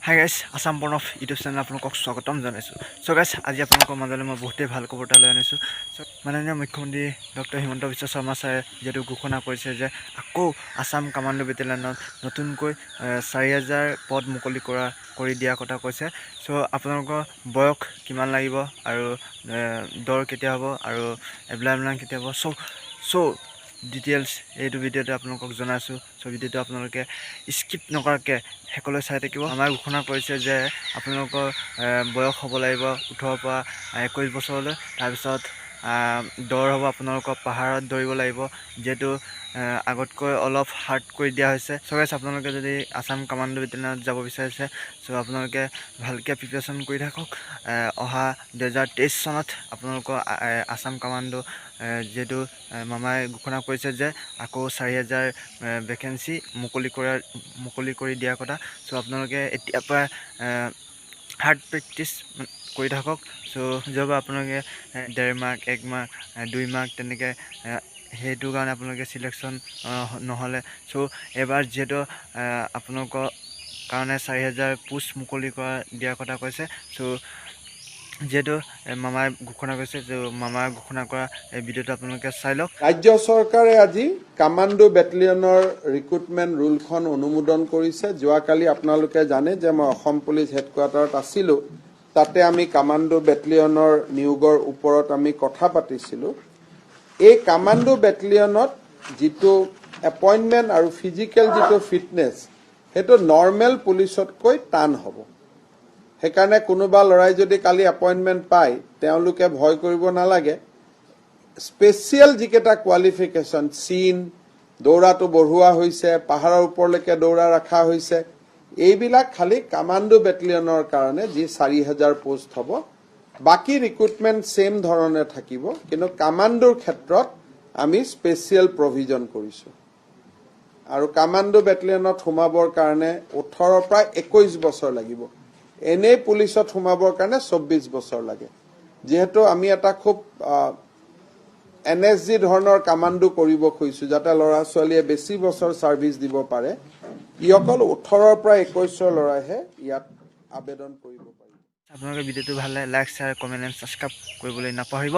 Hi guys Assam বৰ্ণ of YouTube channel আপোনালোকক স্বাগতম জনাইছোঁ। চ' গাইজ আজি আপোনালোকৰ মাজলৈ মই বহুতেই ভাল খবৰ এটা লৈ আনিছোঁ। মাননীয় মুখ্যমন্ত্ৰী ডক্টৰ হিমন্ত বিশ্ব শৰ্মা ছাৰে যিহেতু ঘোষণা কৰিছে যে আকৌ আসাম কামাণ্ডো বেটেলিয়নত নতুনকৈ 4,000 পদ মুকলি কৰি দিয়াৰ কথা কৈছে। চ' আপোনালোকৰ বয়স কিমান লাগিব আৰু দৰ কেতিয়া হ'ব আৰু এপ্লাই কেতিয়া হ'ব চ' ডিটেইলছ এইটো ভিডিঅ'তে আপোনালোকক জনাইছোঁ। চ' ভিডিঅ'টো আপোনালোকে স্কিপ নকৰাকৈ শেষলৈ চাই থাকিব। আমাৰ ঘোষণা কৰিছে যে আপোনালোকৰ বয়স হ'ব লাগিব 18 পৰা 21 বছৰলৈ। তাৰপিছত দৌৰ হ'ব আপোনালোকৰ পাহাৰত দৌৰিব লাগিব, যিহেতু আগতকৈ অলপ হাৰ্ড কৰি দিয়া হৈছে। চ' গাইছ আপোনালোকে যদি আসাম কামাণ্ডো বেটেলিয়নত যাব বিচাৰিছে চ' আপোনালোকে ভালকৈ প্ৰিপেৰেশ্যন কৰি থাকক। অহা 2023 চনত আপোনালোকৰ আসাম কামাণ্ডো যিহেতু মামাই ঘোষণা কৰিছে যে আকৌ 4,000 ভেকেঞ্চি মুকলি কৰি দিয়াৰ কথা। চ' আপোনালোকে এতিয়াৰ পৰা হাৰ্ড প্ৰেক্টিছ কৰি থাকক। চ' য'ৰ আপোনালোকে 1.5 মাহ 1 মাহ 2 মাহ তেনেকৈ সেইটো কাৰণে আপোনালোকে চিলেকশ্যন নহ'লে চ' এবাৰ যিহেতু আপোনালোকৰ কাৰণে 4,000 পোষ্ট মুকলি দিয়াৰ কথা কৈছে। চ' যিহেতু মামাই ঘোষণা কৰিছে, মামাই ঘোষণা কৰা এই ভিডিঅ'টো আপোনালোকে চাই লওক। ৰাজ্য চৰকাৰে আজি কামাণ্ডো বেটেলিয়নৰ ৰিক্ৰুটমেণ্ট ৰুলখন অনুমোদন কৰিছে। যোৱাকালি আপোনালোকে জানে যে মই অসম পুলিচ হেডকোৱাৰ্টাৰত আছিলোঁ। তাতে আমি কামাণ্ডো বেটেলিয়নৰ নিয়োগৰ ওপৰত আমি কথা পাতিছিলোঁ। এই কামাণ্ডো বেটেলিয়নত যিটো এপইণ্টমেণ্ট আৰু ফিজিকেল যিটো ফিটনেছ সেইটো নৰ্মেল পুলিচতকৈ টান হ'ব। সেইকাৰণে কোনোবা ল'ৰাই যদি কালি এপইণ্টমেণ্ট পায় তেওঁলোকে ভয় কৰিব নালাগে। স্পেচিয়েল যিকেইটা কোৱালিফিকেশ্যন, চিন দৌৰাটো বঢ়োৱা হৈছে, পাহাৰৰ ওপৰলৈকে দৌৰা ৰখা হৈছে, এইবিলাক খালি কামাণ্ডো বেটেলিয়নৰ কাৰণে যি 4,000 পোষ্ট হ'ব। বাকী ৰিক্ৰুটমেণ্ট ছেইম ধৰণে থাকিব, কিন্তু কামাণ্ডোৰ ক্ষেত্ৰত আমি স্পেচিয়েল প্ৰভিজন কৰিছোঁ। আৰু কামাণ্ডো বেটেলিয়নত সোমাবৰ কাৰণে 18 পৰা 21 বছৰ লাগিব। এনেই পুলিচত সোমাবৰ কাৰণে 24 বছৰ লাগে। যিহেতু আমি এটা খুব NSG ধৰণৰ কামাণ্ডো কৰিব খুজিছোঁ, যাতে ল'ৰা ছোৱালীয়ে বেছি বছৰ ছাৰ্ভিচ দিব পাৰে। ই অকল 18 পৰা 21 ল'ৰাইহে ইয়াত আবেদন কৰিব পাৰিব। আপোনালোকে ভিডিঅ'টো ভাল লাগে like share comment and subscribe কৰিবলৈ নাপাহৰিব।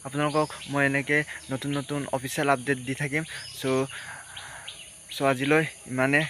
আপোনালোকক মই এনেকৈ নতুন অফিচিয়েল আপডেট দি থাকিম। চ' আজিলৈ ইমানে।